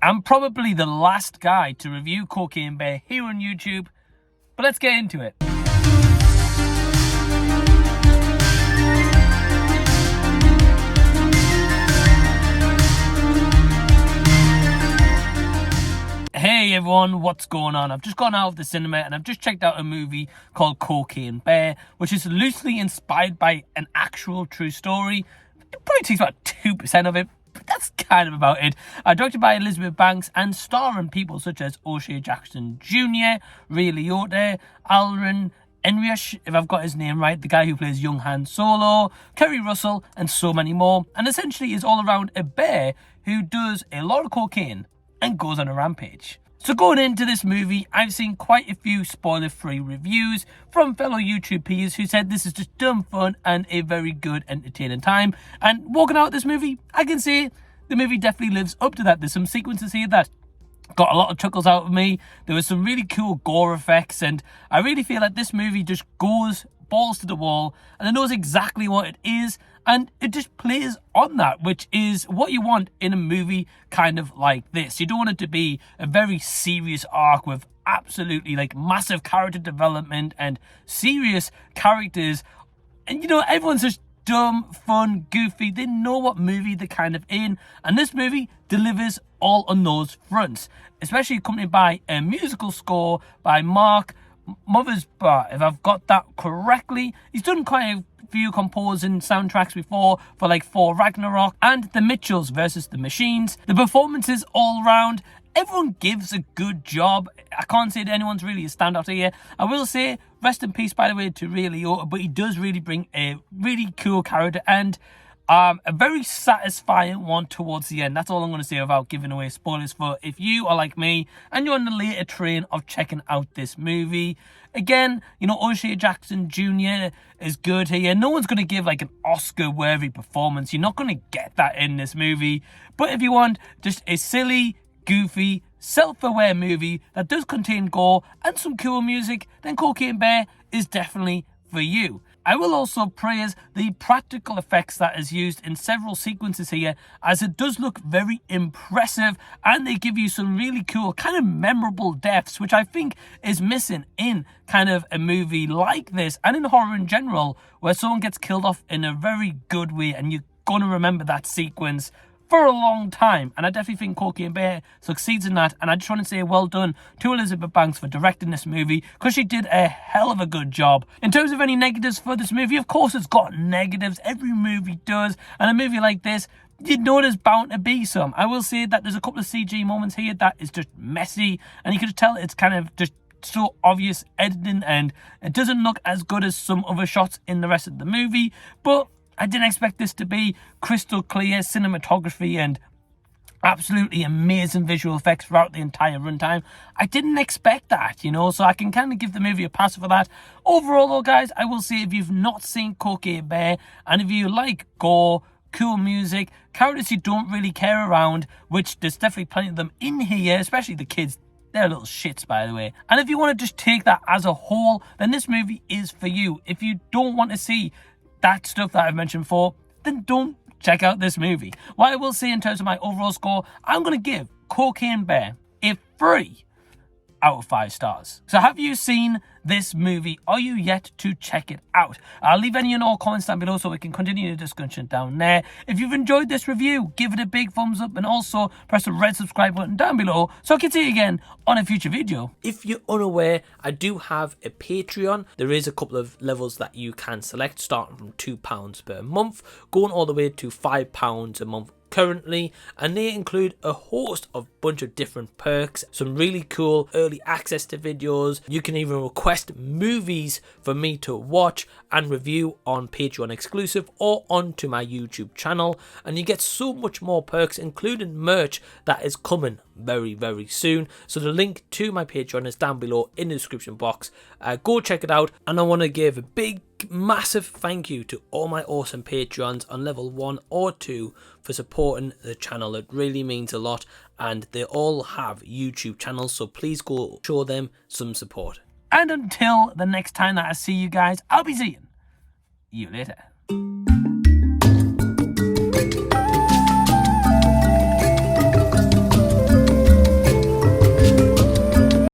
I'm probably the last guy to review Cocaine Bear here on YouTube, but let's get into it. Hey everyone, what's going on? I've just gone out of the cinema and I've just checked out a movie called Cocaine Bear, which is loosely inspired by an actual true story. It probably takes about 2% of it, but that's kind of about it. Directed by Elizabeth Banks and starring people such as Isiah Jackson Jr, Ray Liotta, Alden Ehrenreich, if I've got his name right, the guy who plays young Han Solo, Keri Russell, and so many more. And essentially is all around a bear who does a lot of cocaine and goes on a rampage. So going into this movie, I've seen quite a few spoiler-free reviews from fellow YouTube peers who said this is just dumb fun and a very good entertaining time. And walking out of this movie, I can say the movie definitely lives up to that. There's some sequences here that got a lot of chuckles out of me. There was some really cool gore effects, and I really feel like this movie just goes balls to the wall and it knows exactly what it is, and it just plays on that, which is what you want in a movie kind of like this. You don't want it to be a very serious arc with absolutely like massive character development and serious characters, and you know, everyone's just dumb, fun, goofy. They know what movie they're kind of in, and this movie delivers all on those fronts, especially accompanied by a musical score by Margo Martindale, if I've got that correctly. He's done quite a few composing soundtracks before for like For Ragnarok and The Mitchells versus the Machines. The performances all round, everyone gives a good job. I can't say that anyone's really a standout here. I will say rest in peace, by the way, to Ray Liotta, but he does really bring a really cool character and a very satisfying one towards the end. That's all I'm going to say without giving away spoilers for if you are like me and you're on the later train of checking out this movie. Again, you know, Isiah Jackson Jr. is good here. No one's going to give like an Oscar-worthy performance. You're not going to get that in this movie. But if you want just a silly, goofy, self-aware movie that does contain gore and some cool music, then Cocaine Bear is definitely for you. I will also praise the practical effects that is used in several sequences here, as it does look very impressive and they give you some really cool, kind of memorable deaths, which I think is missing in kind of a movie like this and in horror in general, where someone gets killed off in a very good way and you're going to remember that sequence for a long time. And I definitely think Cocaine Bear succeeds in that, and I just want to say well done to Elizabeth Banks for directing this movie, because she did a hell of a good job. In terms of any negatives for this movie, of course it's got negatives, every movie does, and a movie like this, you know there's bound to be some. I will say that there's a couple of CG moments here that is just messy, and you can just tell it's kind of just so obvious editing, and it doesn't look as good as some other shots in the rest of the movie. But I didn't expect this to be crystal clear cinematography and absolutely amazing visual effects throughout the entire runtime. I didn't expect that, you know, so I can kind of give the movie a pass for that. Overall though, guys, I will say if you've not seen Cocaine Bear, and if you like gore, cool music, characters you don't really care around, which there's definitely plenty of them in here, especially the kids. They're little shits, by the way. And if you want to just take that as a whole, then this movie is for you. If you don't want to see that stuff that I've mentioned before, then don't check out this movie. What I will say in terms of my overall score, I'm going to give Cocaine Bear a 3 out of 5 stars. So have you seen this movie? Are you yet to check it out? I'll leave any and all comments down below so we can continue the discussion down there. If you've enjoyed this review, give it a big thumbs up and also press the red subscribe button down below so I can see you again on a future video. If you're unaware, I do have a Patreon. There is a couple of levels that you can select, starting from £2 per month, going all the way to £5 a month currently, and they include a host of bunch of different perks, some really cool early access to videos. You can even request movies for me to watch and review on Patreon exclusive or onto my YouTube channel, and you get so much more perks, including merch that is coming very soon. So the link to my Patreon is down below in the description box. Go check it out, and I want to give a big massive thank you to all my awesome Patreons on level 1 or 2 for supporting the channel. It really means a lot, and they all have YouTube channels, so please go show them some support. And until the next time that I see you guys, I'll be seeing you later.